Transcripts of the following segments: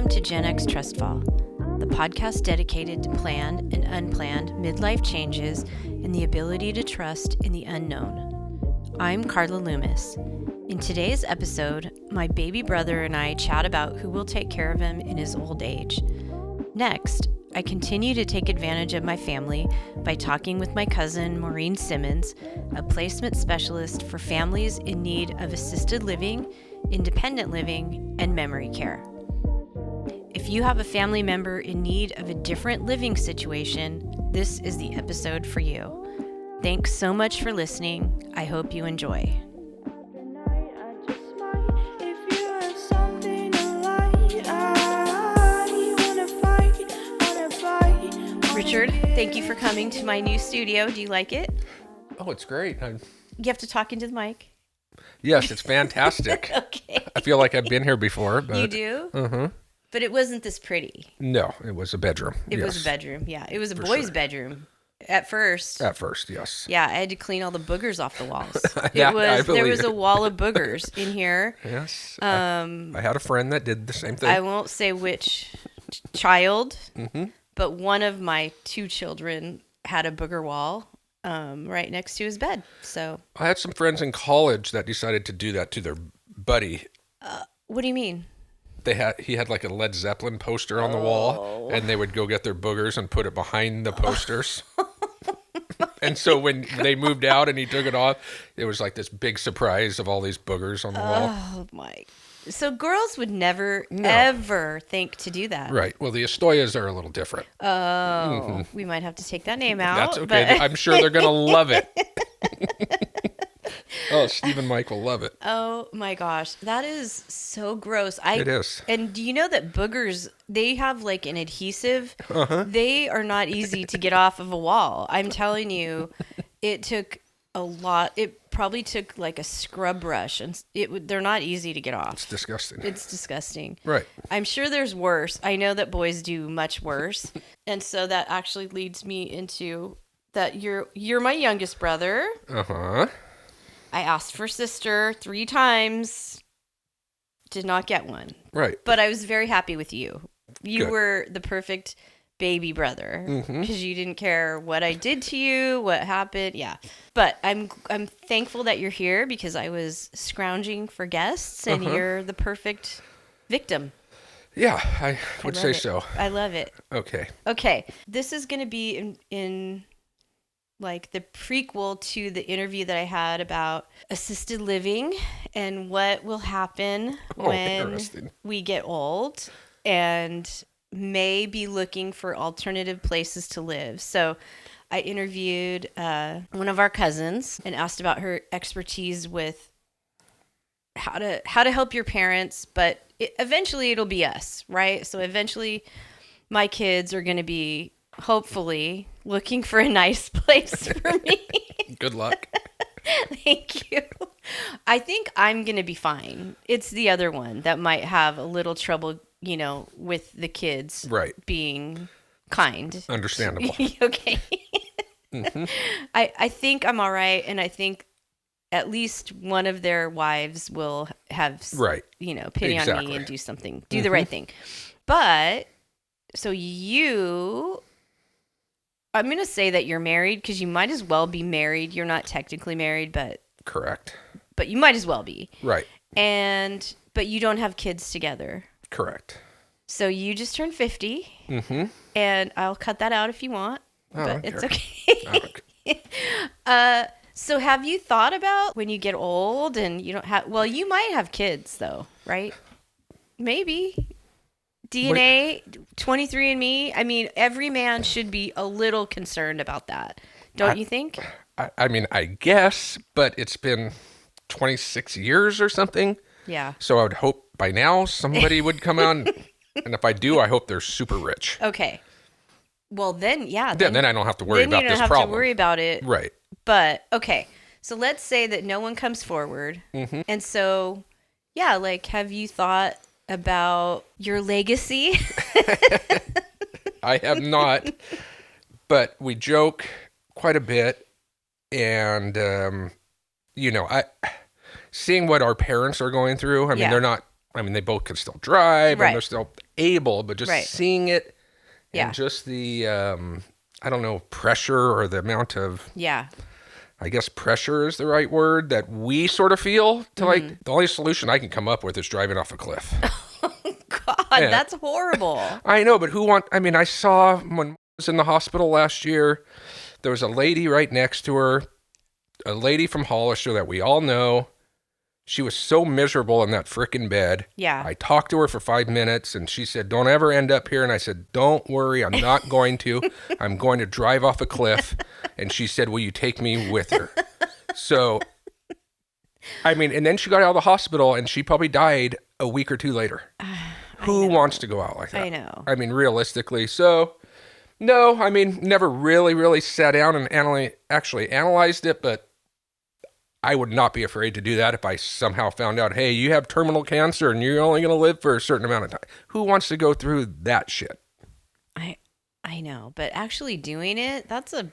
Welcome to Gen X TrustFall, the podcast dedicated to planned and unplanned midlife changes and the ability to trust in the unknown. I'm Carla Loomis. In today's episode, my baby brother and I chat about who will take care of him in his old age. Next, I continue to take advantage of my family by talking with my cousin, Maureen Simmons, a placement specialist for families in need of assisted living, independent living, and memory care. If you have a family member in need of a different living situation, this is the episode for you. Thanks so much for listening. I hope you enjoy. Richard, thank you for coming to my new studio. Do you like it? Oh, it's great. You have to talk into the mic. Yes, it's fantastic. Okay. I feel like I've been here before. But, you do? Uh-huh. But it wasn't this pretty. No, it was a bedroom. It was a bedroom, yeah. It was a boy's bedroom at first. At first, yes. Yeah, I had to clean all the boogers off the walls. There was a wall of boogers in here. Yes. I had a friend that did the same thing. I won't say which child, but one of my two children had a booger wall right next to his bed. So I had some friends in college that decided to do that to their buddy. What do you mean? He had like a Led Zeppelin poster on the wall, and they would go get their boogers and put it behind the posters. And so when they moved out and he took it off, it was like this big surprise of all these boogers on the wall. Oh my. So girls would never, ever think to do that. Right. Well, the Estoyas are a little different. Oh, we might have to take that name out. That's okay. But I'm sure they're going to love it. Oh, Steve and Mike will love it. Oh my gosh. That is so gross. It is. And do you know that boogers, they have like an adhesive. They are not easy to get off of a wall. I'm telling you, it took a lot. It probably took like a scrub brush, and they're not easy to get off. It's disgusting. It's disgusting. Right. I'm sure there's worse. I know that boys do much worse. And so that actually leads me into that you're my youngest brother. Uh-huh. I asked for sister 3 times. Did not get one. Right. But I was very happy with you. You Good. were the perfect baby brother because you didn't care what I did to you, what happened. Yeah. But I'm thankful that you're here because I was scrounging for guests and you're the perfect victim. Yeah, I would say so. I love it. Okay. This is going to be in like the prequel to the interview that I had about assisted living and what will happen when we get old and may be looking for alternative places to live. So I interviewed one of our cousins and asked about her expertise with how to help your parents, but eventually it'll be us, right? So eventually my kids are going to be hopefully looking for a nice place for me. Good luck. Thank you. I think I'm going to be fine. It's the other one that might have a little trouble, with the kids being kind. Understandable. Okay. I think I'm all right. And I think at least one of their wives will have, pity on me and do something, do the right thing. But so I'm going to say that you're married because you might as well be married. You're not technically married, but... Correct. But you might as well be. Right. But you don't have kids together. Correct. So you just turned 50. And I'll cut that out if you want. But it's okay. So have you thought about when you get old and you don't have... Well, you might have kids, though, right? Maybe. DNA, 23andMe. I mean, every man should be a little concerned about that. Don't you think? I mean, I guess, but it's been 26 years or something. Yeah. So I would hope by now somebody would come out. And if I do, I hope they're super rich. Okay. Well, then, yeah. Then I don't have to worry about this problem. Then you don't have to worry about it. Right. But, okay. So let's say that no one comes forward. And so, yeah, like, have you thought about your legacy? I have not, but we joke quite a bit, and seeing what our parents are going through. I mean, they're not. I mean, they both can still drive, and they're still able, but just seeing it and just the, I don't know, pressure or the amount of, I guess pressure is the right word, that we sort of feel to like, the only solution I can come up with is driving off a cliff. God, that's horrible. I know, but I saw when I was in the hospital last year, there was a lady right next to her, a lady from Hollister that we all know. She was so miserable in that frickin' bed. Yeah. I talked to her for 5 minutes and she said, don't ever end up here. And I said, don't worry, I'm not going to. I'm going to drive off a cliff. And she said, will you take me with her? So, and then she got out of the hospital and she probably died a week or two later. Who wants to go out like that? I know. Realistically. So, no, never really sat down and actually analyzed it, but I would not be afraid to do that if I somehow found out, hey, you have terminal cancer and you're only going to live for a certain amount of time. Who wants to go through that shit? I know, but actually doing it, that's a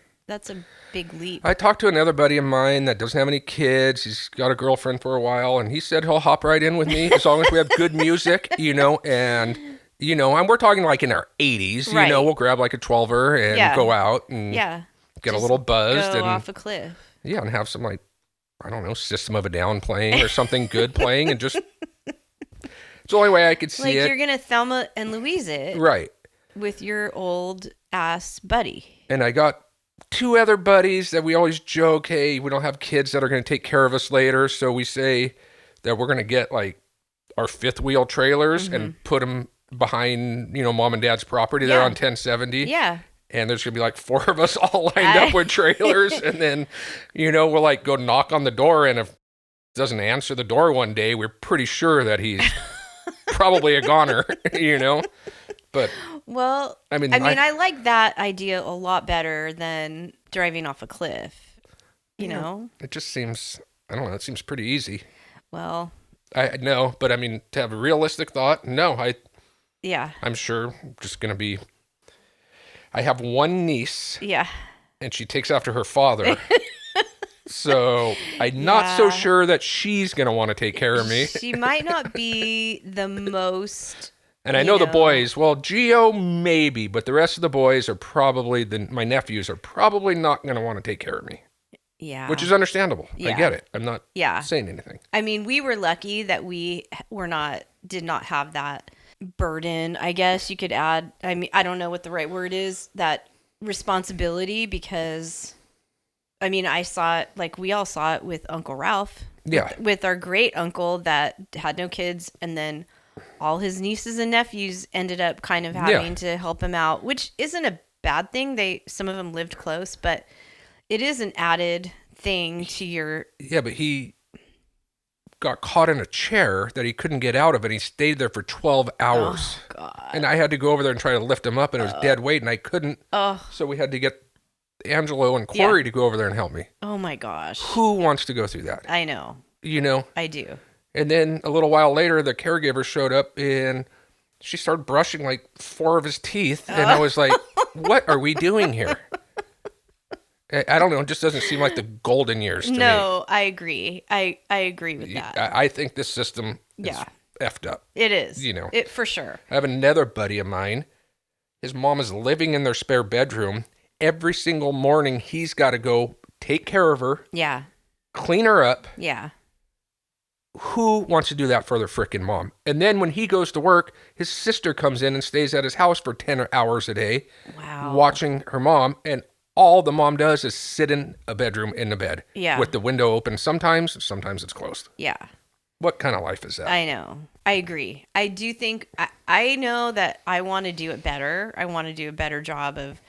big leap. I talked to another buddy of mine that doesn't have any kids. He's got a girlfriend for a while, and he said he'll hop right in with me as long as we have good music, and we're talking like in our 80s, we'll grab like a 12er and go out and get just a little buzzed go and off a cliff. Yeah, and have some like, I don't know, System of a Down playing or something good playing, and just, it's the only way I could see it. Like you're going to Thelma and Louise it. Right. With your old ass buddy. And I got 2 other buddies that we always joke, hey, we don't have kids that are going to take care of us later, so we say that we're going to get like our 5th wheel trailers and put them behind, mom and dad's property there on 1070. Yeah. And there's going to be like 4 of us all lined up with trailers. And then, we'll like go knock on the door. And if he doesn't answer the door one day, we're pretty sure that he's probably a goner, But, well, I like that idea a lot better than driving off a cliff, you know? It just seems, I don't know, it seems pretty easy. Well. I know, but to have a realistic thought, no, I'm sure just going to be, I have one niece. Yeah. And she takes after her father. So I'm not so sure that she's going to want to take care of me. She might not be the most. And I know the boys, well, Gio maybe, but the rest of the boys are probably, my nephews are probably not going to want to take care of me. Yeah. Which is understandable. Yeah. I get it. I'm not saying anything. We were lucky that we did not have that burden, I guess you could add. I don't know what the right word is, that responsibility, because I saw it, like we all saw it with Uncle Ralph. Yeah. With our great uncle that had no kids, and then all his nieces and nephews ended up kind of having to help him out, which isn't a bad thing. Some of them lived close, but it is an added thing to your... Yeah, but he got caught in a chair that he couldn't get out of, and he stayed there for 12 hours. Oh, God. And I had to go over there and try to lift him up, and it was dead weight, and I couldn't. So we had to get Angelo and Corey to go over there and help me. Oh, my gosh. Who wants to go through that? I know. I do. And then a little while later, the caregiver showed up, and she started brushing like 4 of his teeth, and I was like, what are we doing here? I don't know. It just doesn't seem like the golden years to me. No, I agree. I agree with that. I think this system is effed up. It is. It for sure. I have another buddy of mine. His mom is living in their spare bedroom. Every single morning, he's got to go take care of her. Yeah. Clean her up. Yeah. Who wants to do that for their frickin' mom? And then when he goes to work, his sister comes in and stays at his house for 10 hours a day. Wow. Watching her mom, and all the mom does is sit in a bedroom in the bed. Yeah. With the window open sometimes it's closed. Yeah. What kind of life is that? I know. I agree. I do think, I know that I want to do it better. I want to do a better job of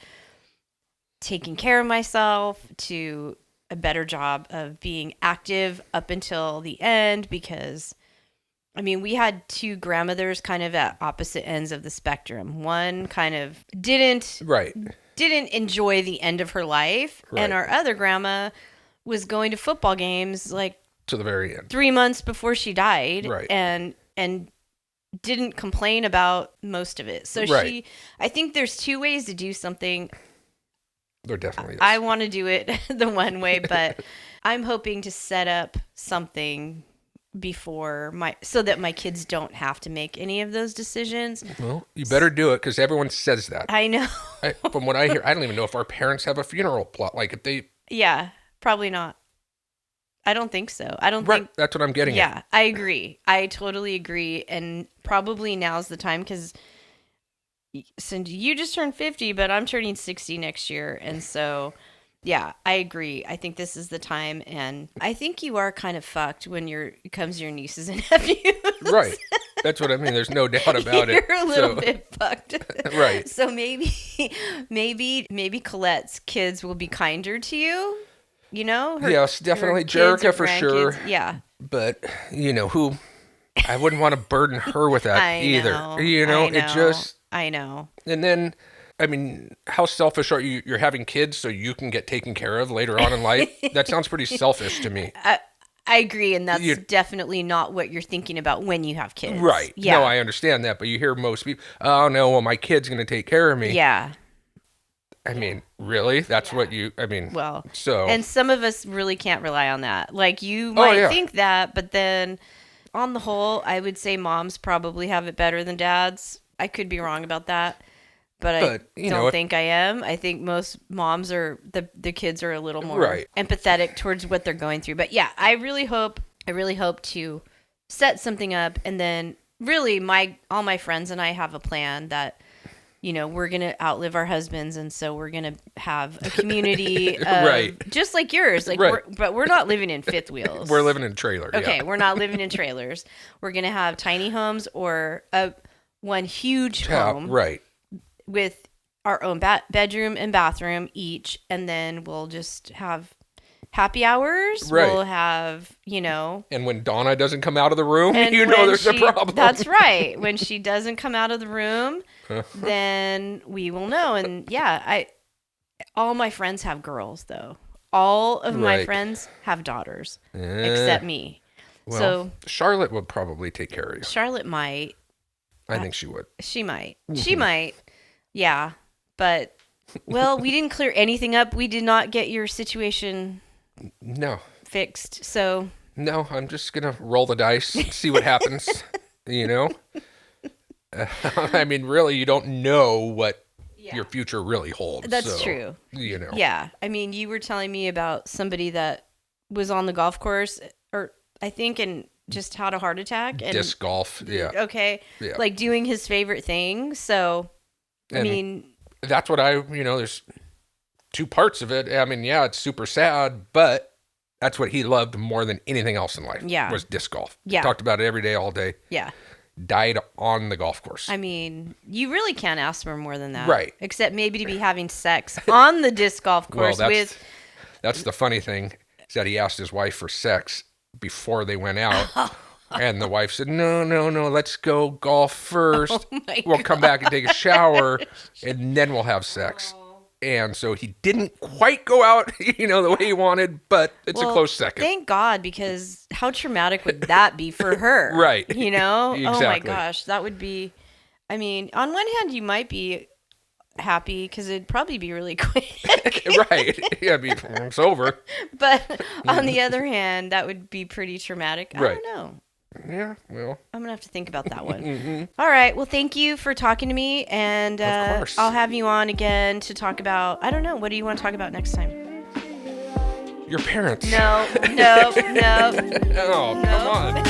taking care of myself, to a better job of being active up until the end, because we had 2 grandmothers kind of at opposite ends of the spectrum. One kind of didn't enjoy the end of her life. Right. And our other grandma was going to football games like to the very end, 3 months before she died. Right. And didn't complain about most of it. So I think there's 2 ways to do something. There definitely is. I want to do it the one way, but I'm hoping to set up something before so that my kids don't have to make any of those decisions. Well, you better do it because everyone says that. I know. From what I hear, I don't even know if our parents have a funeral plot. Like if they... Yeah, probably not. I don't think so. I don't think... That's what I'm getting at. Yeah, I agree. I totally agree. And probably now's the time because Cindy, you just turned 50, but I'm turning 60 next year. And so... Yeah, I agree. I think this is the time, and I think you are kind of fucked when it comes to your nieces and nephews. Right. That's what I mean. There's no doubt about it. You're a little bit fucked. Right. So maybe Colette's kids will be kinder to you. You know? Yes, definitely Jerica for sure. Yeah. But, who... I wouldn't want to burden her with that either. I know. And then... I mean, how selfish are you? You're having kids so you can get taken care of later on in life? That sounds pretty selfish to me. I agree, and that's definitely not what you're thinking about when you have kids. Right. Yeah. No, I understand that, but you hear most people, oh, no, well, my kid's going to take care of me. Yeah. I mean, really? That's what well, so. And some of us really can't rely on that. Like, you might think that, but then on the whole, I would say moms probably have it better than dads. I could be wrong about that. But I don't think I am. I think most moms the kids are a little more empathetic towards what they're going through. But yeah, I really hope to set something up, and then really all my friends and I have a plan that, we're going to outlive our husbands, and so we're going to have a community of, just like yours. Like but we're not living in fifth wheels. We're living in trailers. Okay, we're not living in trailers. We're going to have tiny homes or one huge home. Right. With our own bedroom and bathroom each, and then we'll just have happy hours. Right. We'll have, And when Donna doesn't come out of the room, there's a problem. That's right. When she doesn't come out of the room, then we will know. And yeah, all my friends have girls, though. All of my friends have daughters, except me. Well, so Charlotte would probably take care of you. Charlotte might. I think she would. She might. She might. Yeah, but, well, we didn't clear anything up. We did not get your situation fixed, so... No, I'm just going to roll the dice and see what happens, I mean, really, you don't know what your future really holds. That's true. Yeah, I mean, you were telling me about somebody that was on the golf course, or I think, and just had a heart attack. And, disc golf, yeah. Okay, like doing his favorite thing, so... I mean, that's what there's two parts of it. I mean, yeah, it's super sad, but that's what he loved more than anything else in life. Yeah. Was disc golf. Yeah. Talked about it every day, all day. Yeah. Died on the golf course. I mean, you really can't ask for more than that. Right. Except maybe to be having sex on the disc golf course That's the funny thing, is that he asked his wife for sex before they went out. And the wife said, no, let's go golf first. We'll come back and take a shower, and then we'll have sex. And so he didn't quite go out, the way he wanted, but it's a close second. Thank God, because how traumatic would that be for her? Right. Exactly. Oh my gosh, that would be, I mean, on one hand, you might be happy because it'd probably be really quick. Right. Yeah, it's over. But on the other hand, that would be pretty traumatic. I don't know. Yeah, well. I'm going to have to think about that one. Mm-hmm. All right. Well, thank you for talking to me. And of course. I'll have you on again to talk about, I don't know, what do you want to talk about next time? Your parents. No. Oh, come on.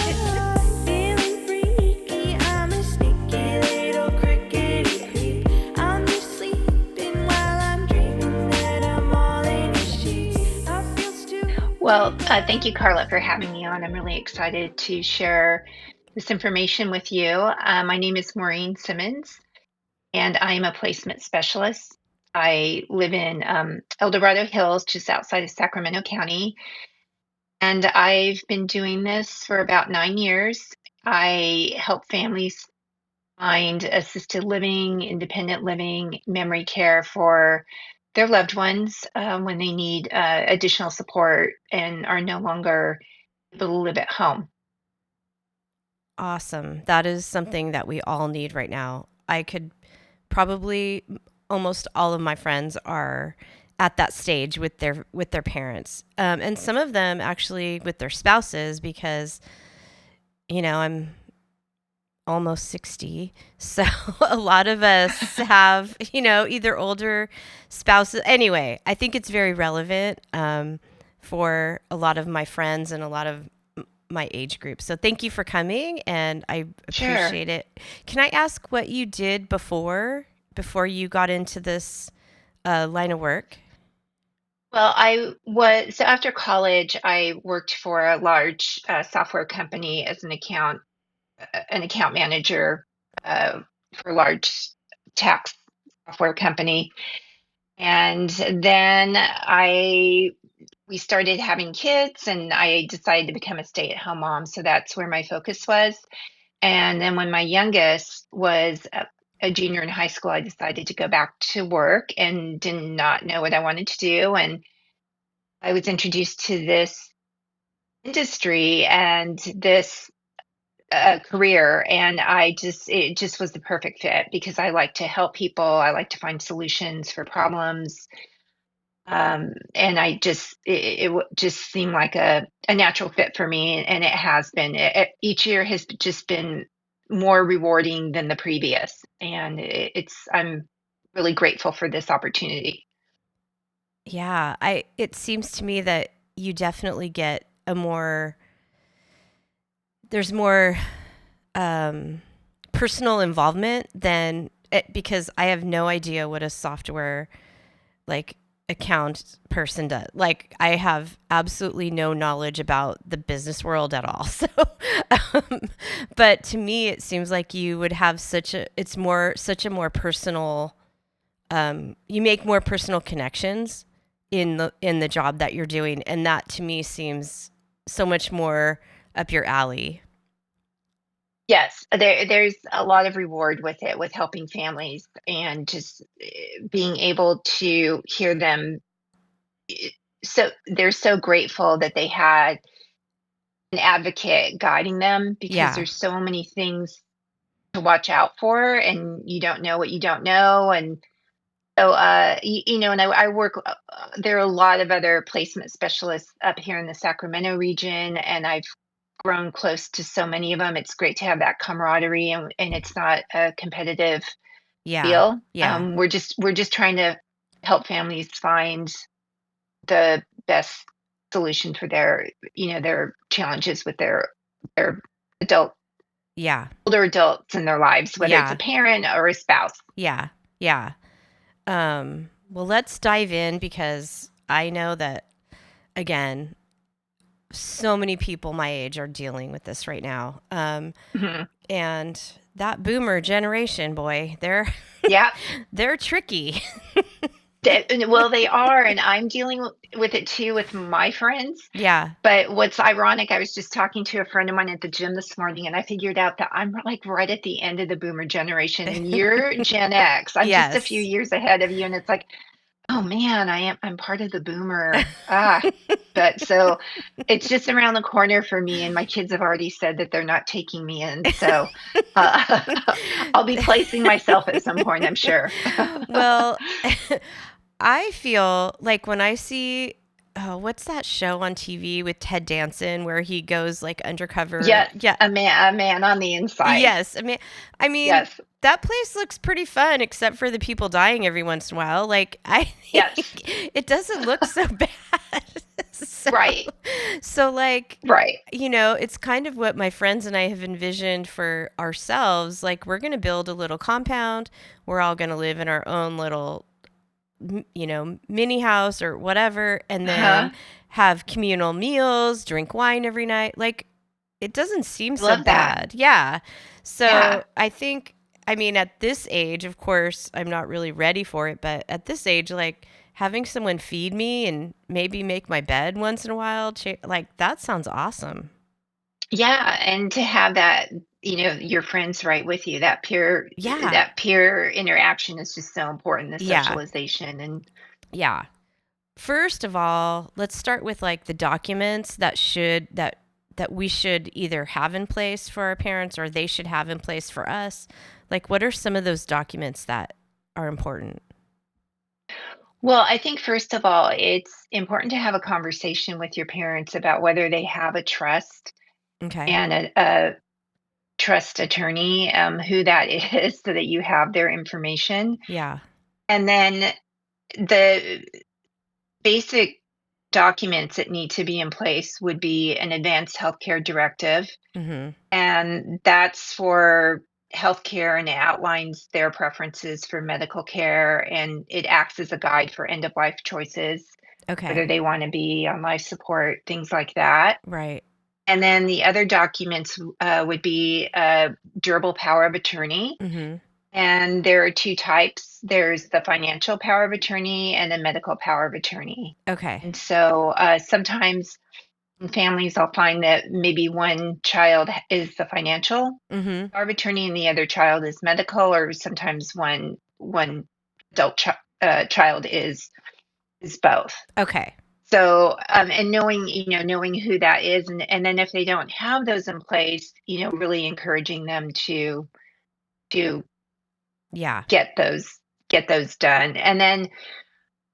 Well, thank you, Carla, for having me on. I'm really excited to share this information with you. My name is Maureen Simmons, and I am a placement specialist. I live in El Dorado Hills, just outside of Sacramento County, and I've been doing this for about 9 years. I help families find assisted living, independent living, memory care for their loved ones when they need additional support and are no longer able to live at home. Awesome. That is something that we all need right now. I could probably, almost all of my friends are at that stage with their parents, and some of them actually with their spouses, because I'm almost 60. So a lot of us have, either older spouses. Anyway, I think it's very relevant for a lot of my friends and a lot of my age group. So thank you for coming, and I Sure. appreciate it. Can I ask what you did before you got into this line of work? Well, so after college, I worked for a large software company as an account manager uh, for a large tax software company. And then we started having kids, and I decided to become a stay-at-home mom. So that's where my focus was. And then when my youngest was a junior in high school, I decided to go back to work and did not know what I wanted to do. And I was introduced to this industry and this career, and it just was the perfect fit because I like to help people. I like to find solutions for problems. And just seemed like a natural fit for me, and it has been. Each year has just been more rewarding than the previous, and I'm really grateful for this opportunity. Yeah, it seems to me that you definitely get there's more um, personal involvement than it, because I have no idea what a software like account person does. Like I have absolutely no knowledge about the business world at all. So, um, but to me, it seems like you would have such a more personal, you make more personal connections in the job that you're doing. And that to me seems so much more up your alley. Yes, there's a lot of reward with it, with helping families and just being able to hear them. So they're so grateful that they had an advocate guiding them because Yeah. there's so many things to watch out for, and you don't know what you don't know. And so, and I work, there are a lot of other placement specialists up here in the Sacramento region, and I've grown close to so many of them. It's great to have that camaraderie, and it's not a competitive Yeah. deal. Yeah. We're just trying to help families find the best solution for their challenges with their adult Yeah. older adults in their lives, whether it's a Yeah. parent or a spouse. Yeah. Yeah. Well, let's dive in because I know that, again, so many people my age are dealing with this right now. Mhm. And that boomer generation, boy, they're Yeah. they're tricky. Well, they are, and I'm dealing with it too with my friends. Yeah. But what's ironic, I was just talking to a friend of mine at the gym this morning, and I figured out that I'm like right at the end of the boomer generation, and you're Gen X. I'm just a few Yes. years ahead of you, and it's like, oh man, I'm part of the boomer. But so it's just around the corner for me, and my kids have already said that they're not taking me in. So uh, I'll be placing myself at some point, I'm sure. Well, I feel like when I see, oh, what's that show on TV with Ted Danson where he goes like undercover? Yes, Yeah. a man on the inside. Yes. I mean, Yes, that place looks pretty fun except for the people dying every once in a while. Like I yes, think it doesn't look so bad. So, right, so like, right. it's kind of what my friends and I have envisioned for ourselves. Like we're going to build a little compound. We're all going to live in our own little mini house or whatever, and Uh-huh. then have communal meals, drink wine every night. Like, it doesn't seem I so love that. bad. Yeah. Yeah. So I think, I mean, at this age, of course, I'm not really ready for it, but at this age, like, having someone feed me and maybe make my bed once in a while, like, that sounds awesome. Yeah, and to have that, your friends right with you, Yeah. that peer interaction is just so important, the Yeah. socialization. And Yeah. First of all, let's start with like the documents that we should either have in place for our parents or they should have in place for us. Like what are some of those documents that are important? well, I think first of all, it's important to have a conversation with your parents about whether they have a trust Okay. and a trust attorney, who that is, so that you have their information. Yeah. And then the basic documents that need to be in place would be an advanced healthcare directive, Mhm. and that's for healthcare, and it outlines their preferences for medical care, and it acts as a guide for end of life choices, Okay. whether they want to be on life support, things like that. Right. And then the other documents would be a durable power of attorney. Mhm. And there are two types. There's the financial power of attorney and the medical power of attorney. Okay. And so sometimes in families, I'll find that maybe one child is the financial Mhm. power of attorney and the other child is medical, or sometimes one adult child is both. Okay. So, and knowing, knowing who that is, and then if they don't have those in place, really encouraging them to Yeah. get those done. And then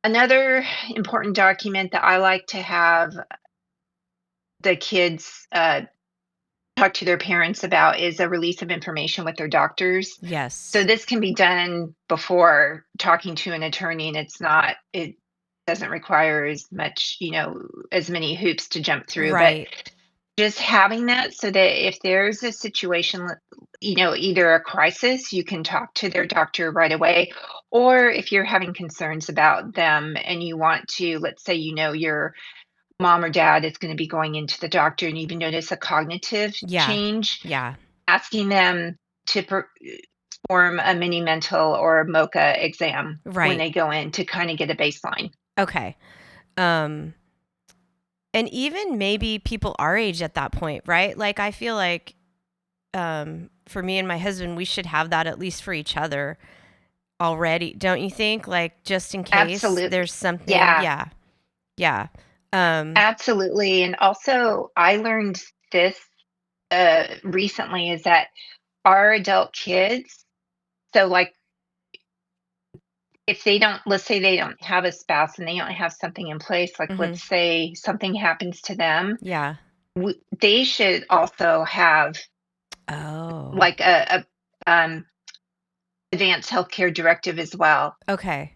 another important document that I like to have the kids talk to their parents about is a release of information with their doctors. So Yes. this can be done before talking to an attorney, and it doesn't require as much, as many hoops to jump through. But Right. just having that, so that if there's a situation, either a crisis, you can talk to their doctor right away, or if you're having concerns about them and you want to, let's say, your mom or dad is going to be going into the doctor and you notice a cognitive Yeah. change, Yeah. asking them to perform a mini mental or MOCA exam when Right. they go in, to kind of get a baseline. Okay. Um and even maybe people our age at that point, right? Like I feel like for me and my husband, we should have that at least for each other already. Don't you think? Like just in case Absolutely. there's something. Yeah, Yeah. Yeah. Um absolutely. And also, I learned this recently, is that our adult kids, so like if they don't, let's say they don't have a spouse and they don't have something in place, like mhm. let's say something happens to them, Yeah. they should also have Oh. like a advanced healthcare directive as well. Okay.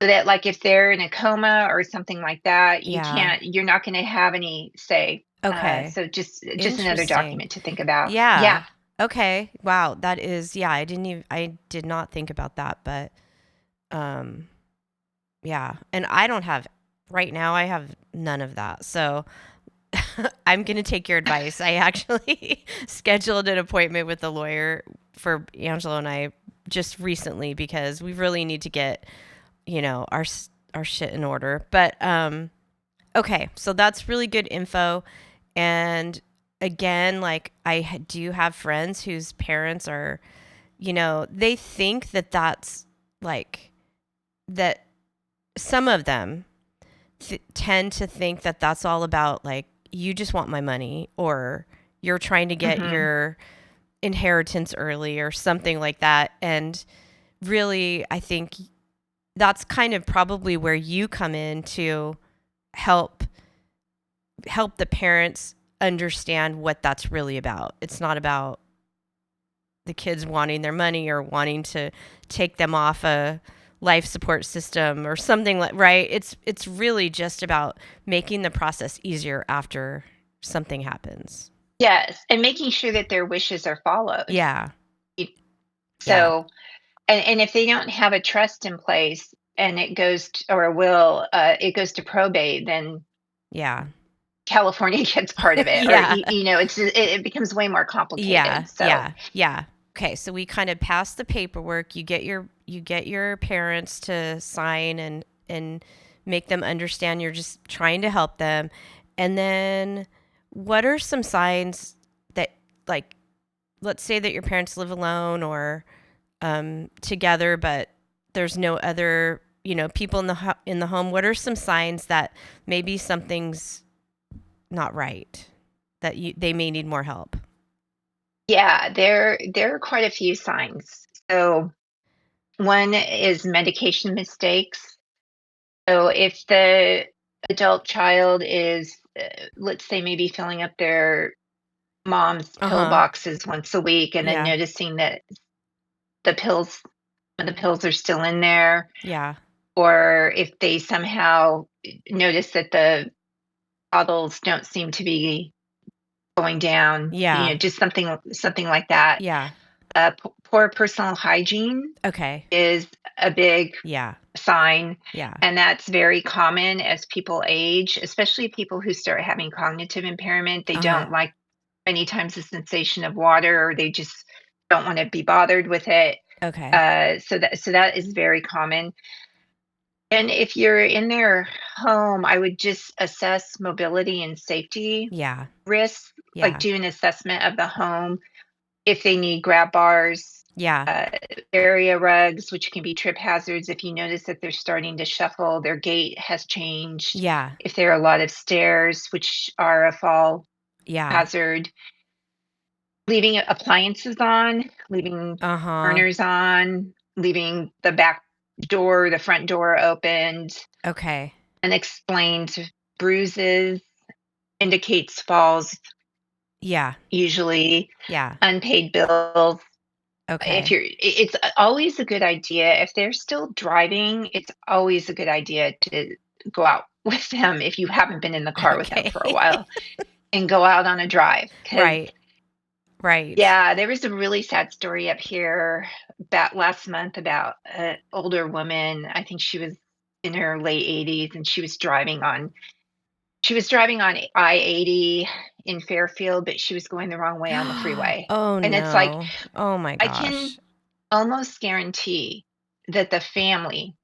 So that, like, if they're in a coma or something like that, Yeah. you're not going to have any say. Okay. So just another Interesting. document to think about. Yeah. Yeah. Okay. Wow. That is, yeah, I did not think about that, but um yeah. And I don't have right now I have none of that. So I'm going to take your advice. I actually scheduled an appointment with a lawyer for Angela and I just recently because we really need to get, our shit in order. But okay, so that's really good info. And again, like do have friends whose parents are, they think that that's like that some of them tend to think that that's all about like you just want my money or you're trying to get Hmm. your inheritance early or something like that. And really, I think that's kind of probably where you come in to help the parents understand what that's really about. It's not about the kids wanting their money or wanting to take them off a life support system or something like right. It's really just about making the process easier after something happens. Yes, and making sure that their wishes are followed. Yeah. Yeah. So, and if they don't have a trust in place and it goes to, or a will, it goes to probate, then Yeah. California gets part of it, or Yeah. it becomes way more Yeah. complicated. So, Yeah. Yeah. Okay, so we kind of pass the paperwork. You get your parents to sign and make them understand you're just trying to help them. And then what are some signs that like let's say that your parents live alone or together but there's no other, people in the home. What are some signs that maybe something's not right? That they may need more help. yeah, there are quite a few signs. So one is medication mistakes. So if the adult child is, let's say, maybe filling up their mom's pill boxes once a week and then Yeah. noticing that the pills are still in there, Yeah. or if they somehow notice that the bottles don't seem to be going down, Yeah. just something like that. Yeah. Poor personal hygiene Okay. is a big Yeah. sign, Yeah. and that's very common as people age, especially people who start having cognitive impairment. They don't like many times the sensation of water, or they just don't want to be bothered with it. Okay. So that is very common. And if you're in their home, I would just assess mobility and safety Yeah. risks, like Yeah. do an assessment of the home. If they need grab bars, Yeah. uh, area rugs, which can be trip hazards. If you notice that they're starting to shuffle, their gait has changed. Yeah. If there are a lot of stairs, which are a fall Yeah. hazard, leaving appliances on, leaving Uh-huh. burners on, leaving the front door opened, Okay. unexplained bruises indicates falls, Yeah. usually Yeah. unpaid bills. If Okay. you're it's always a good idea if they're still driving, it's always a good idea to go out with them if you haven't been in the car with them Okay. for a while and go out on a drive. Because Right. Right. yeah, there was a really sad story up here about last month about an older woman. I think she was in her late 80s, and she was driving on I-80 in Fairfield, but she was going the wrong way on the freeway. Oh And it's like, no. Oh my I can gosh. almost guarantee that the family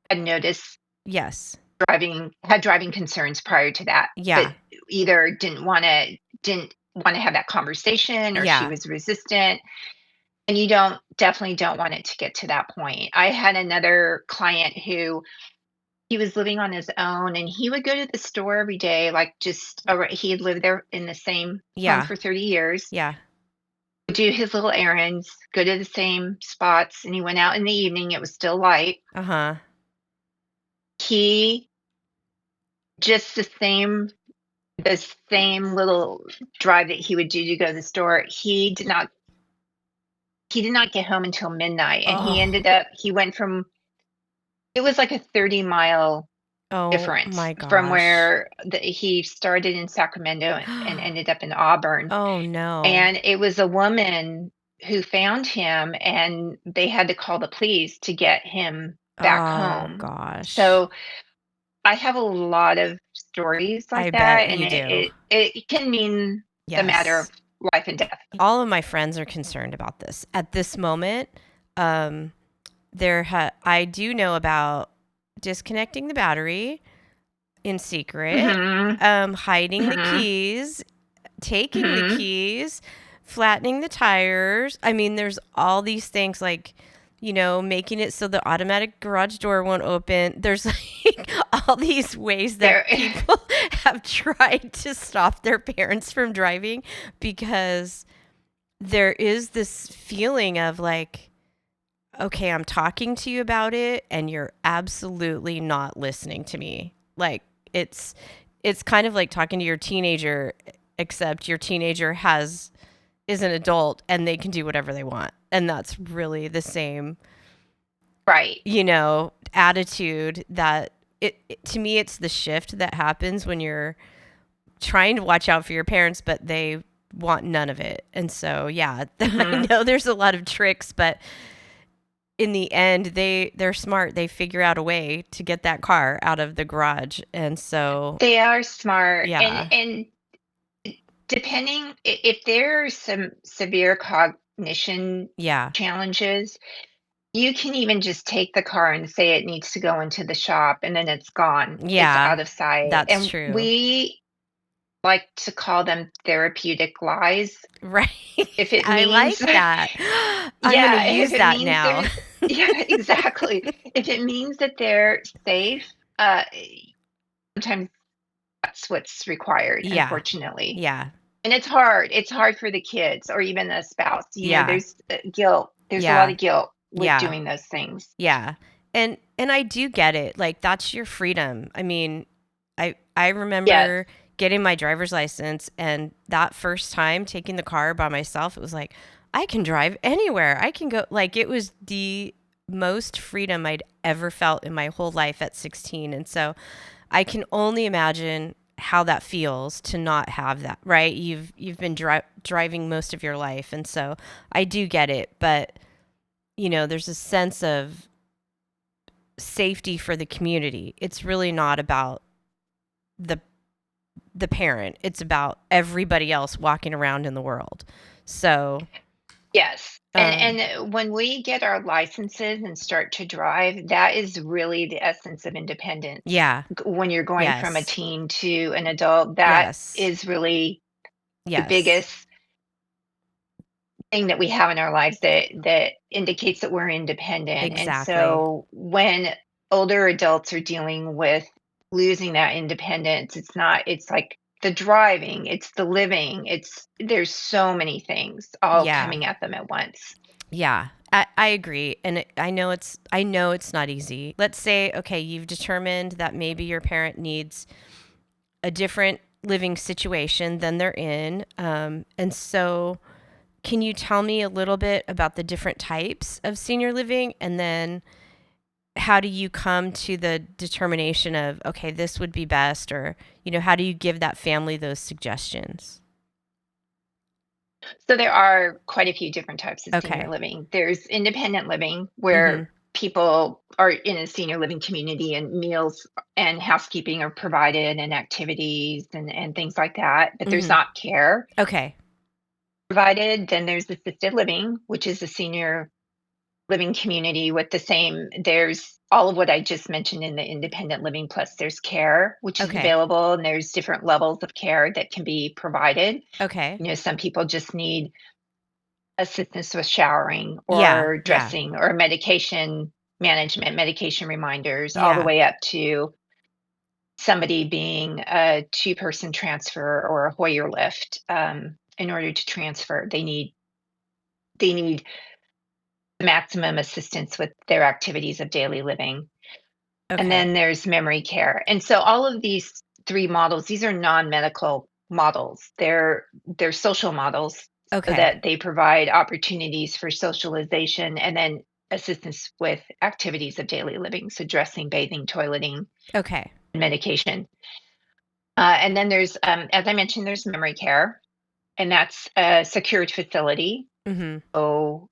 had noticed Yes. driving concerns prior to that, but Yeah. either didn't want to have that conversation, or she Yeah. was resistant. And you definitely don't want it to get to that point. I had another client who he was living on his own, and he would go to the store every day, like he had lived there in the same home Yeah. for 30 years, Yeah. do his little errands, go to the same spots, and he went out in the evening. It was still light. Uh-huh. He just the same little drive that he would do to go to the store. He did not get home until midnight, and Oh. he went from it was like a 30-mile Oh difference my from gosh. where he started in Sacramento and ended up in Auburn. Oh no. And it was a woman who found him, and they had to call the police to get him back Oh home. gosh. So I have a lot of stories like I that, bet and you do. it can mean the matter of Yes. life and death. All of my friends are concerned about this. At this moment, um, I do know about disconnecting the battery in secret, Mhm. hiding the Mhm. keys, taking the Mhm. keys, flattening the tires. I mean, there's all these things like, making it so the automatic garage door won't open. There's like all these ways There that people have tried to stop their parents from driving because there is this feeling of like, okay, I'm talking to you about it and you're absolutely not listening to me. Like it's kind of like talking to your teenager, except your teenager is an adult and they can do whatever they want. And that's really the same, right. attitude that to me it's the shift that happens when you're trying to watch out for your parents, but they want none of it. And so, yeah, I Mhm. know there's a lot of tricks, but in the end, they're smart. They figure out a way to get that car out of the garage. And so, They are smart, and yeah. depending if there are some severe cognition Yeah. challenges, you can even just take the car and say it needs to go into the shop, and then it's gone. It's Yeah. out of sight. That's And true. we like to call them therapeutic lies. Right. If it I means like that. I'm going to yeah, if use it that means now. they're yeah, exactly. If it means that they're safe, sometimes that's what's required, Yeah. unfortunately. Yeah. And it's hard. It's hard for the kids or even the spouse. Yeah. There's guilt. There's a lot Yeah. of guilt with Yeah. doing those things. Yeah. And I do get it. Like that's your freedom. I mean, I Yes. remember getting my driver's license, and that first time taking the car by myself, it was like, I can drive anywhere. I can go, like, it was the most freedom I'd ever felt in my whole life at 16. And so I can only imagine how that feels to not have that, right? You've been driving most of your life. And so I do get it, but there's a sense of safety for the community. It's really not about the parent. It's about everybody else walking around in the world. So Yes. And when we get our licenses and start to drive, that is really the essence of independence. yeah, When you're going from a yes, teen to an adult, that yes, is really the yes, biggest thing that we have in our lives that indicates that we're independent. And exactly. so when older adults are dealing with losing that independence, it's like the driving, it's the living, there's so many things all Yeah, coming at them at once. yeah. I agree. And I know it's not easy. Let's say, okay, you've determined that maybe your parent needs a different living situation than they're in. And so can you tell me a little bit about the different types of senior living? And then how do you come to the determination of, okay, this would be best? Or, how do you give that family those suggestions? So there are quite a few different types of Okay. senior living. There's independent living, Mm-hmm. where people are in a senior living community and meals and housekeeping are provided and activities and things like that, but there's Mm-hmm. not care Okay. provided. Then there's assisted living, which is a senior living community with there's all of what I just mentioned in the independent living, plus there's care, which is Okay. available, and there's different levels of care that can be provided. Okay. Some people just need assistance with showering Yeah. or Yeah. dressing or medication management, medication reminders, all the Yeah. way up to somebody being a two-person transfer or a Hoyer lift. In order to transfer, they need maximum assistance with their activities of daily living. And Okay. then there's memory care. And so all of these three models, these are non-medical models. They're social models, so Okay. that they provide opportunities for socialization and then assistance with activities of daily living, so dressing, bathing, toileting, Okay. medication. And then there's, as I mentioned, there's memory care, and that's a secured facility. Mm-hmm. So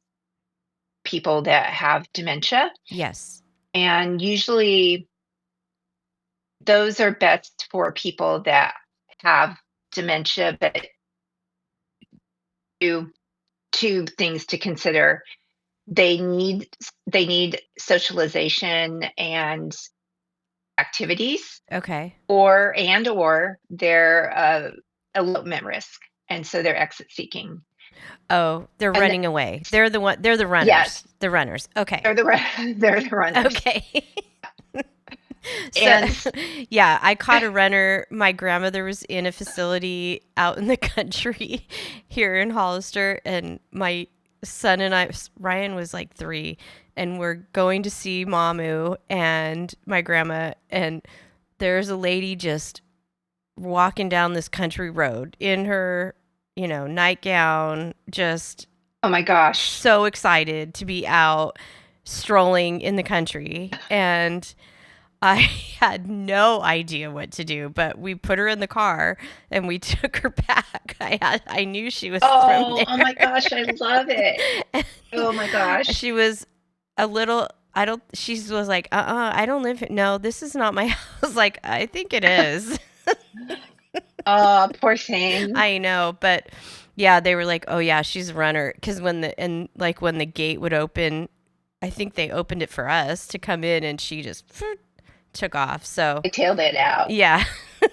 people that have dementia, Yes. and usually those are best for people that have dementia, but two things to consider. They need socialization and activities, Okay. or they're elopement risk, and so they're exit seeking. Oh, they're And running away. They're the runners. yes, The runners. Okay. they're the runners. Okay. So, And yeah, I caught a runner. My grandmother was in a facility out in the country here in Hollister, and my son and I, Ryan was like 3, and we're going to see Mamu and my grandma, and there's a lady just walking down this country road in her, nightgown, just oh my gosh, so excited to be out strolling in the country. And I had no idea what to do, but we put her in the car and we took her back. I knew she was from there. oh my gosh, I love it. Oh my gosh. She was a little, she was like, I don't live here. No, this is not my house. Like, I think it is. Oh, poor thing. I know, but yeah, they were like, oh yeah, she's a runner. Cause when the gate would open, I think they opened it for us to come in, and she just took off. So I tailed it out. yeah.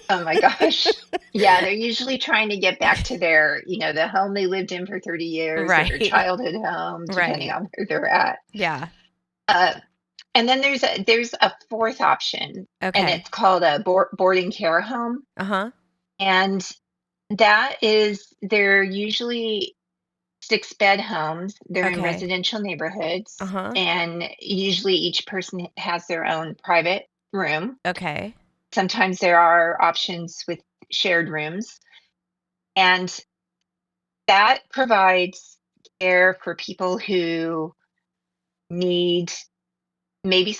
Oh my gosh. Yeah, they're usually trying to get back to the home they lived in for 30 years, or their Right. childhood home, depending Right. on where they're at. Yeah. And then there's a fourth option, and Okay. it's called a boarding care home. Uh-huh. And they're usually 6-bed homes. They're in Okay. residential neighborhoods, Uh-huh. and usually each person has their own private room. Okay. Sometimes there are options with shared rooms. And that provides care for people who need maybe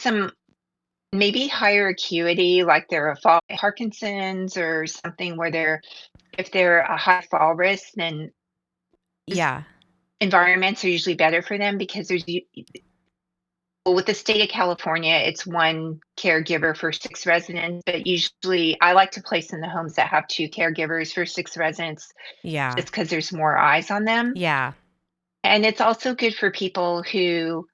maybe higher acuity, like they're a fall Parkinson's or something where if they're a high fall risk, then these Yeah. environments are usually better for them because well, with the state of California, it's one caregiver for 6 residents, but usually I like to place in the homes that have 2 caregivers for 6 residents Yeah. just because there's more eyes on them. Yeah. And it's also good for people who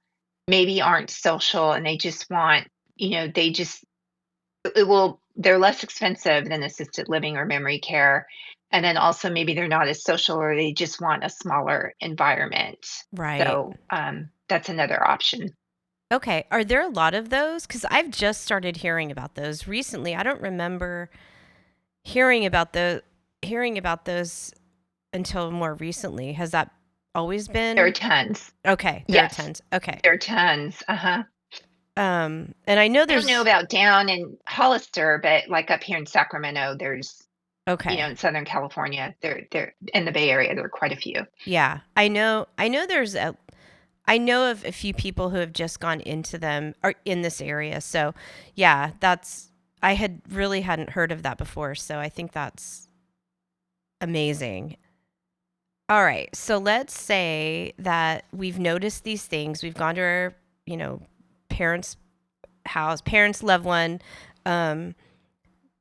maybe aren't social and they just want, they just they're less expensive than assisted living or memory care. And then also maybe they're not as social or they just want a smaller environment. Right. So that's another option. Okay. Are there a lot of those? Because I've just started hearing about those recently. I don't remember hearing about those until more recently. Has that always There are been? tons. Okay, there are Yes, tons. Okay. there are tons. Uh-huh. And I know I don't know there's about down in Hollister, but like up here in Sacramento, there's, okay. in Southern California, there in the Bay Area, there are quite a few. Yeah. I know I know of a few people who have just gone into them or in this area. So, yeah, I had really hadn't heard of that before, so I think that's amazing. All right. So let's say that we've noticed these things. We've gone to our, you know, parents' house, parents' loved one. Um,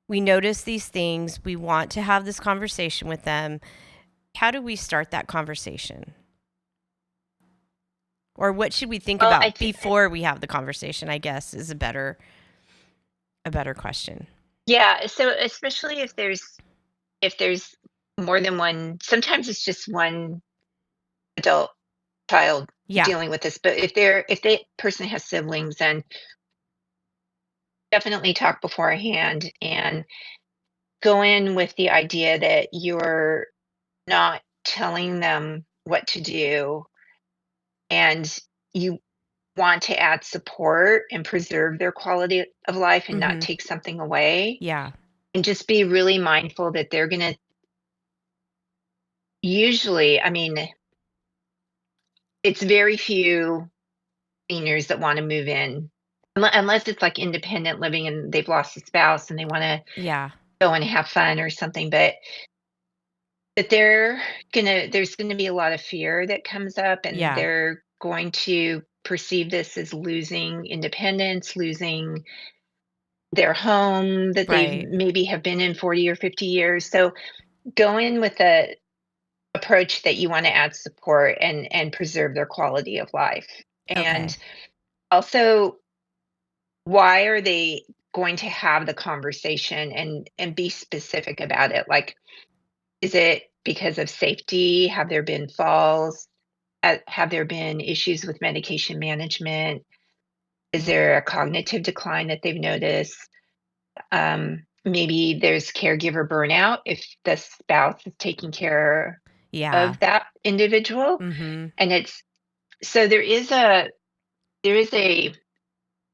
we notice these things. We want to have this conversation with them. How do we start that conversation? Or what should we think Well, about before we have the conversation, I guess is a better question. yeah. So especially if there's more than one, sometimes it's just one adult child Yeah. dealing with this. But if the person has siblings, then definitely talk beforehand and go in with the idea that you're not telling them what to do and you want to add support and preserve their quality of life and not Mhm. take something away, Yeah. and just be really mindful that they're going to usually, I mean, it's very few seniors that want to move in unless it's like independent living and they've lost a spouse and they want to Yeah. go and have fun or something, but there's gonna be a lot of fear that comes up, and Yeah. they're going to perceive this as losing independence, losing their home that they Right. maybe have been in 40 or 50 years. So go in with the approach that you want to add support and preserve their quality of life. Okay. And also, why are they going to have the conversation and be specific about it? Like, is it because of safety? Have there been falls? Have there been issues with medication management? Is there a cognitive decline that they've noticed? Maybe there's caregiver burnout if the spouse is taking care Yeah. of that individual. Mhm. And it's so there is a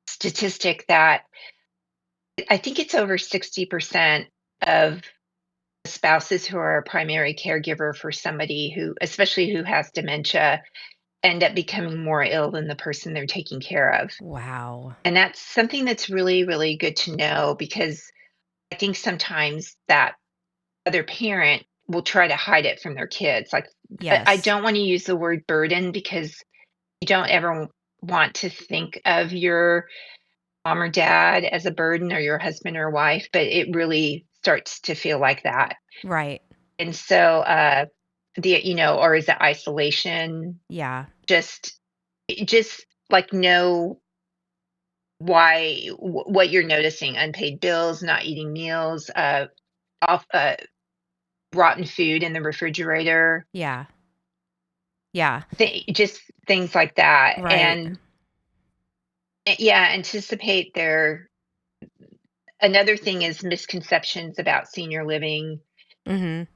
statistic that I think it's over 60% of spouses who are a primary caregiver for somebody who, especially who has dementia, end up becoming more ill than the person they're taking care of. Wow. And that's something that's really, really good to know because I think sometimes that other parent will try to hide it from their kids. Like, I Yes. don't want to use the word burden because you don't ever want to think of your mom or dad as a burden or your husband or wife, but it really starts to feel like that. Right. And so, or is it isolation? Yeah. Just, just like know what you're noticing: unpaid bills, not eating meals, off rotten food in the refrigerator, Yeah. Yeah. just things like that. Right. And yeah, anticipate their another thing is misconceptions about senior living. Mhm.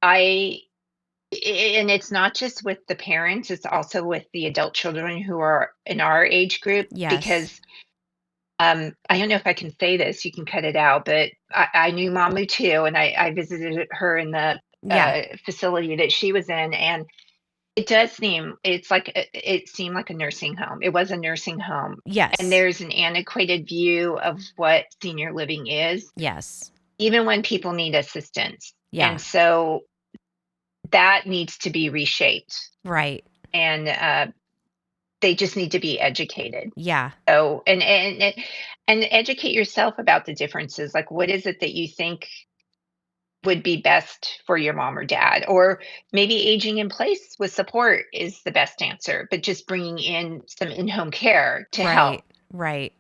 I and it's not just with the parents, it's also with the adult children who are in our age group Yes. because I don't know if I can say this, you can cut it out, but I knew Mamu too, and I visited her in the Yeah. facility that she was in, and it does seem it's like it seemed like a nursing home. It was a nursing home, and Yes. there's an antiquated view of what senior living is, Yes. even when people need assistance. Yeah. And so that needs to be reshaped, Right. and they just need to be educated. Yeah. So, and educate yourself about the differences. Like, what is it that you think would be best for your mom or dad? Or maybe aging in place with support is the best answer, but just bringing in some in-home care to help. Right. Right.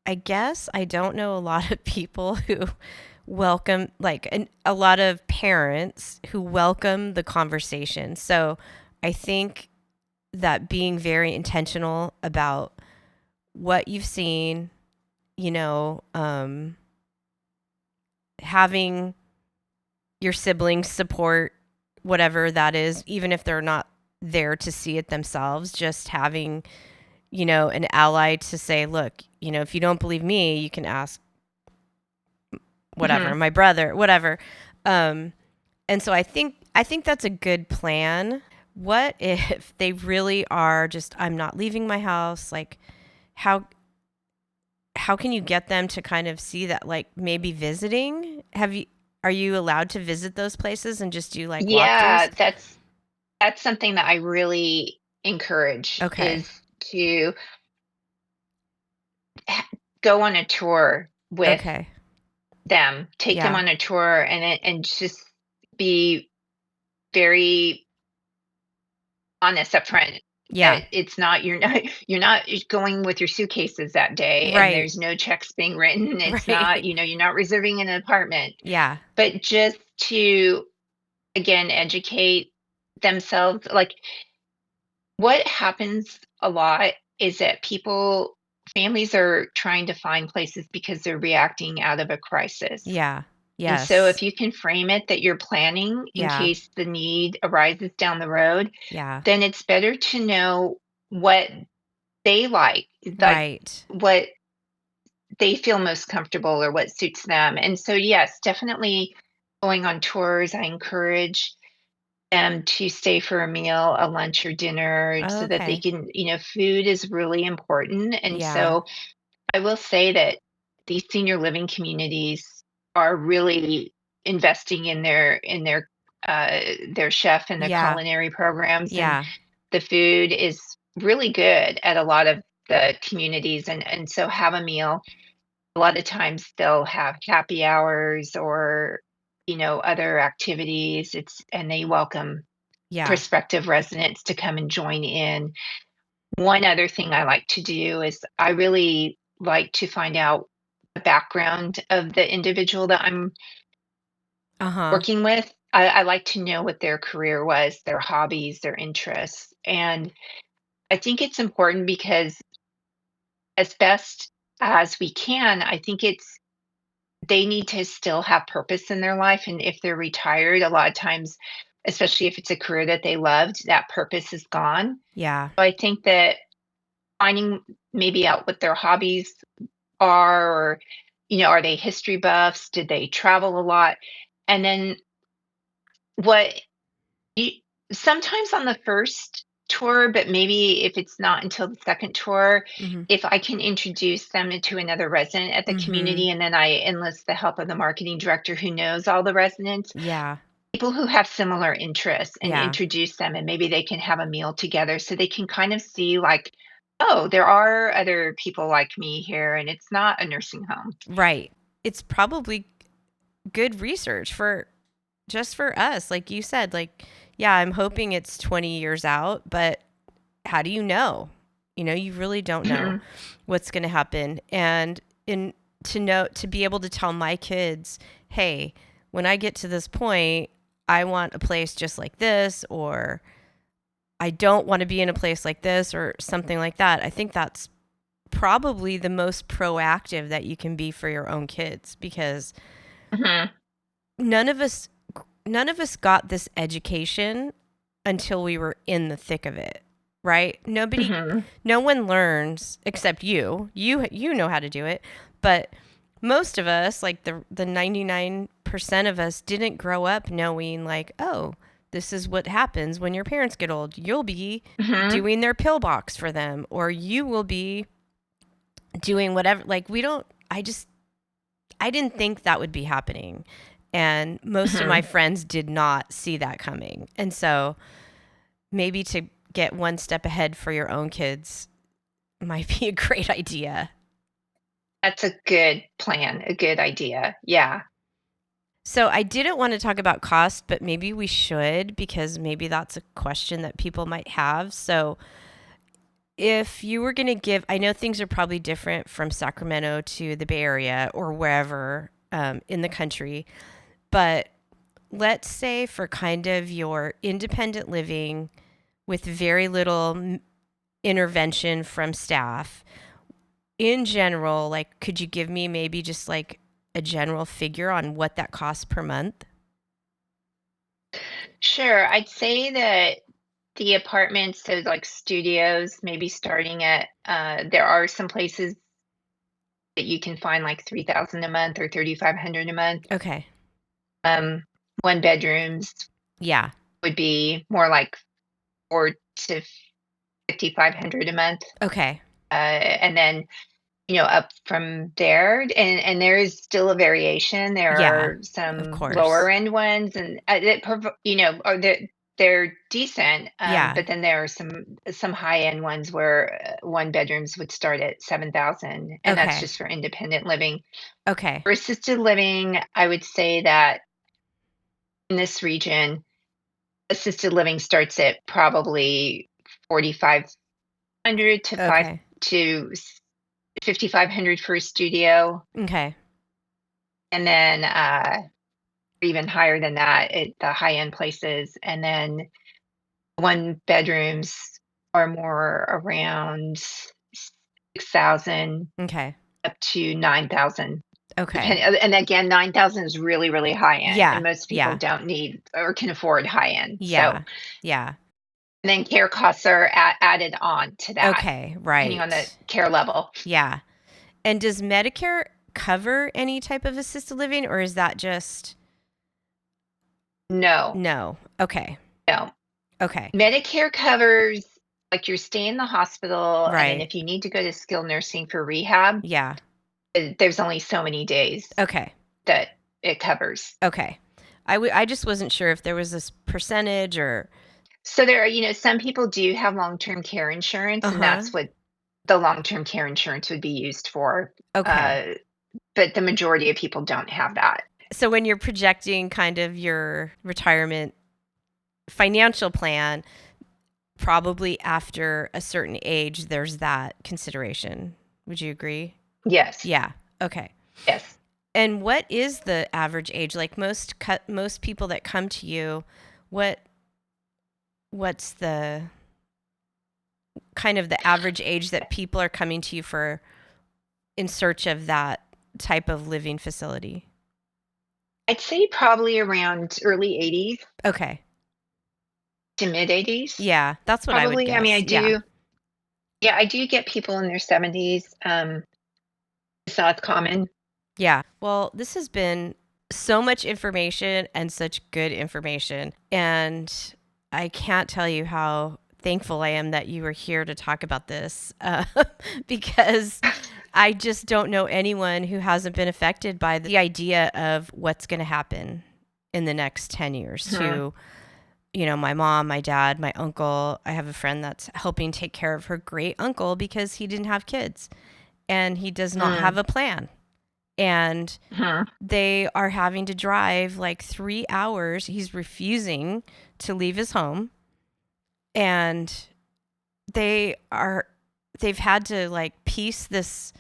I guess I don't know a lot of people who welcome, like a lot of parents who welcome the conversation. So I think that being very intentional about what you've seen, you know, having your siblings support whatever that is, even if they're not there to see it themselves, just having, you know, an ally to say, look, you know, if you don't believe me, you can ask whatever, Mhm. my brother, whatever. And so I think that's a good plan. What if they really are just, I'm not leaving my house? Like, how can you get them to kind of see that, like maybe visiting? Are you allowed to visit those places and just do like walkthroughs? Yeah, that's something that I really encourage Okay. is to go on a tour with Okay. them, take them Yeah. on a tour, and just be very honest up front Yeah. that it's not you're not going with your suitcases that day, and Right. there's no checks being written. It's not, Right. you're not reserving an apartment, Yeah. but just to, again, educate themselves. Like, what happens a lot is that families are trying to find places because they're reacting out of a crisis. Yeah. And so Yes. if you can frame it that you're planning in Yeah. case the need arises down the road, Yeah. then it's better to know what they like Right. what they feel most comfortable or what suits them. And so, yes, definitely going on tours, I encourage them to stay for a meal, a lunch or dinner, so that they Okay. can, food is really important. And Yeah. so I will say that these senior living communities are really investing in their chef and their Yeah. culinary programs, and Yeah. the food is really good at a lot of the communities. And so have a meal. A lot of times they'll have happy hours or other activities. And they welcome Yeah. prospective residents to come and join in. One other thing I like to do is I really like to find out the background of the individual that I'm Uh-huh. working with. I like to know what their career was, their hobbies, their interests. And I think it's important because, as best as we can, I think they need to still have purpose in their life. And if they're retired, a lot of times, especially if it's a career that they loved, that purpose is gone. Yeah. So I think that finding maybe out what their hobbies are, or are they history buffs? Did they travel a lot? And then what you sometimes on the first tour, but maybe if it's not until the second tour, Mhm. if I can introduce them to another resident at the Mhm. community, and then I enlist the help of the marketing director who knows all the residents, Yeah. people who have similar interests, and Yeah. introduce them, and maybe they can have a meal together so they can kind of see, like, oh, there are other people like me here, and it's not a nursing home. Right. It's probably good research for just for us, like you said. Like, yeah, I'm hoping it's 20 years out, but how do you know? You know, you really don't know what's going to happen. And in to be able to tell my kids, hey, when I get to this point, I want a place just like this, or I don't want to be in a place like this, or something like that. I think that's probably the most proactive that you can be for your own kids, because Mhm. none of us none of us got this education until we were in the thick of it. right? No one learns except you. You know how to do it, but most of us, like the 99% of us, didn't grow up knowing like, oh, this is what happens when your parents get old. You'll be doing their pill box for them, or you will be doing whatever. Like I didn't think that would be happening. And most of my friends did not see that coming. And so maybe to get one step ahead for your own kids might be a great idea. That's a good plan, a good idea. Yeah. So I didn't want to talk about cost, but maybe we should, because maybe that's a question that people might have. So if you were going to give, I know things are probably different from Sacramento to the Bay Area or wherever in the country, but let's say for kind of your independent living with very little intervention from staff, in general, like, could you give me maybe just like a general figure on what that costs per month? Sure. I'd say that the apartments, so like studios, maybe starting at, there are some places that you can find like 3,000 a month or 3,500 a month. Okay. One bedrooms Yeah. would be more like 4 to 5,500 a month. Okay. And then, up from there, and there is still a variation. There Yeah, are of some course. lower end ones, and or they're decent. Yeah. But then there are some high end ones where one bedrooms would start at 7,000, and that's Okay. just for independent living. Okay. For assisted living, I would say that in this region, assisted living starts at probably 4,500 Okay. to 5,500 for a studio, Okay. and then even higher than that at the high end places. And then one bedrooms are more around 6,000 Okay. up to 9,000. Okay. And again, 9,000 is really, really high end, Yeah. and most people Yeah. don't need or can afford high end. So, Yeah. Yeah. and then care costs are added on to that, Okay. depending on the Right. care level. Yeah. And does Medicare cover any type of assisted living, or is that just No, no? Okay. no. Okay. Medicare covers like your stay in the hospital, and then Right. if you need to go to skilled nursing for rehab, Yeah. there's only so many days Okay. that it covers. Okay. I just wasn't sure if there was this percentage or. So there are, some people do have long-term care insurance, and Uh-huh. that's what the long-term care insurance would be used for. Okay. But the majority of people don't have that. So when you're projecting kind of your retirement financial plan, probably after a certain age, there's that consideration. Would you agree? Yes. Yeah. Okay. Yes. And what is the average age? Like most people that come to you, what's the kind of the average age that people are coming to you for in search of that type of living facility? I'd say probably around early 80s Okay. to mid 80s. Yeah, that's what I would Probably. guess. I mean, I Yeah. do. Yeah, I do get people in their 70s. It's not common. Yeah. Well, this has been so much information and such good information. And I can't tell you how thankful I am that you were here to talk about this because I just don't know anyone who hasn't been affected by the idea of what's going to happen in the next 10 years to, my mom, my dad, my uncle. I have a friend that's helping take care of her great uncle because he didn't have kids and he does not have a plan. And they are having to drive like 3 hours. He's refusing to leave his home. And they've had to like piece this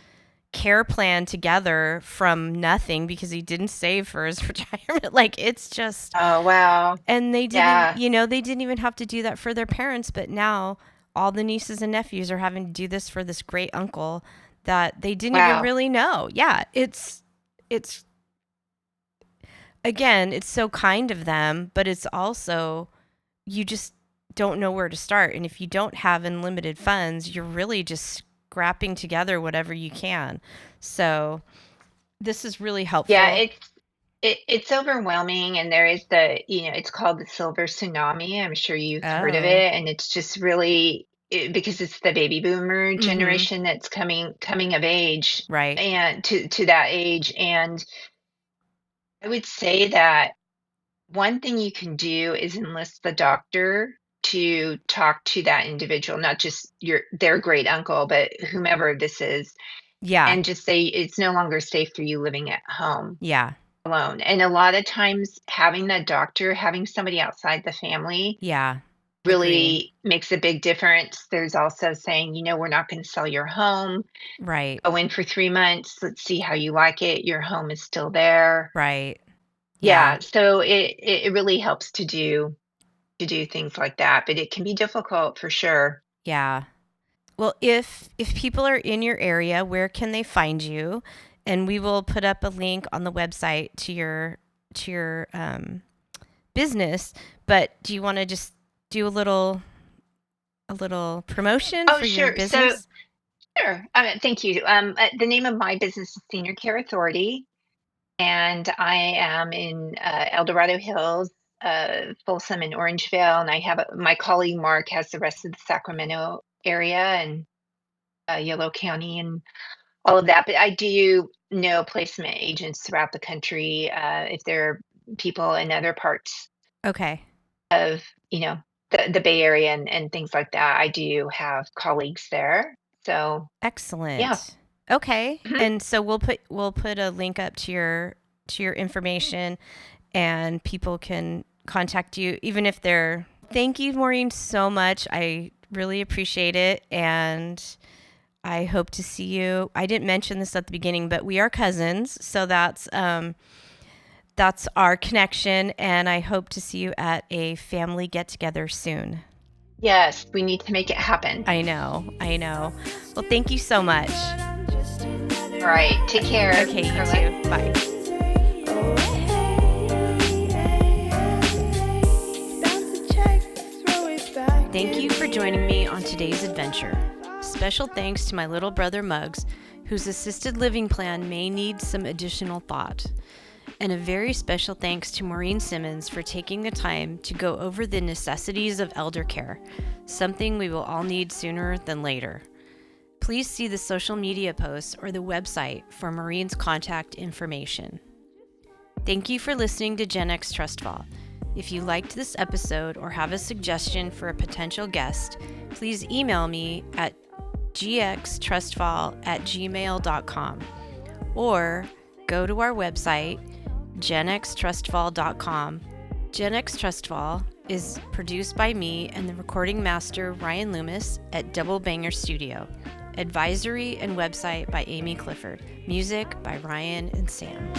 care plan together from nothing because he didn't save for his retirement. Like it's just, Oh, wow. and they didn't, Yeah. they didn't even have to do that for their parents. But now all the nieces and nephews are having to do this for this great uncle that they didn't even really know. Yeah, it's again, it's so kind of them, but it's also you just don't know where to start. And if you don't have unlimited funds, you're really just scrapping together whatever you can. So this is really helpful. Yeah, it's overwhelming, and there is it's called the silver tsunami. I'm sure you've heard of Oh, it, and it's just really because it's the baby boomer mm-hmm. generation that's coming of age, Right. and to that age. And I would say that one thing you can do is enlist the doctor to talk to that individual, not just their great uncle, but whomever this is, Yeah. and just say it's no longer safe for you living at home Yeah. alone. And a lot of times having that doctor, having somebody outside the family Yeah. Agree. really makes a big difference. There's also saying, we're not going to sell your home. Right. Go in for 3 months. Let's see how you like it. Your home is still there. Right. Yeah. So it really helps to do things like that, but it can be difficult for sure. Yeah. Well, if people are in your area, where can they find you? And we will put up a link on the website to your business. But do you want to just do a little promotion for sure. your business? Sure. Thank you. The name of my business is Senior Care Authority, and I am in El Dorado Hills, Folsom, and Orangevale. And I have my colleague Mark has the rest of the Sacramento area and Yolo County and all of that. But I do know placement agents throughout the country. If there are people in other parts Okay. of the Bay Area and things like that, I do have colleagues there. So Excellent. yeah. Okay. Mhm. And so we'll put a link up to your information, and people can contact you even if they're. Thank you, Maureen, so much. I really appreciate it, and I hope to see you. I didn't mention this at the beginning, but we are cousins, so that's our connection, and I hope to see you at a family get-together soon. Yes, we need to make it happen. I know. Well, thank you so much. All right, take care. Okay, you Carla. too. Bye. Thank you for joining me on today's adventure. Special thanks to my little brother Muggs, whose assisted living plan may need some additional thought. And a very special thanks to Maureen Simmons for taking the time to go over the necessities of elder care, something we will all need sooner than later. Please see the social media posts or the website for Maureen's contact information. Thank you for listening to Gen X TrustFall. If you liked this episode or have a suggestion for a potential guest, please email me at gxtrustfall@gmail.com or go to our website, genxtrustfall.com. Gen X TrustFall is produced by me and the recording master Ryan Loomis at Double Banger Studio. Advisory and website by Amy Clifford. Music by Ryan and Sam.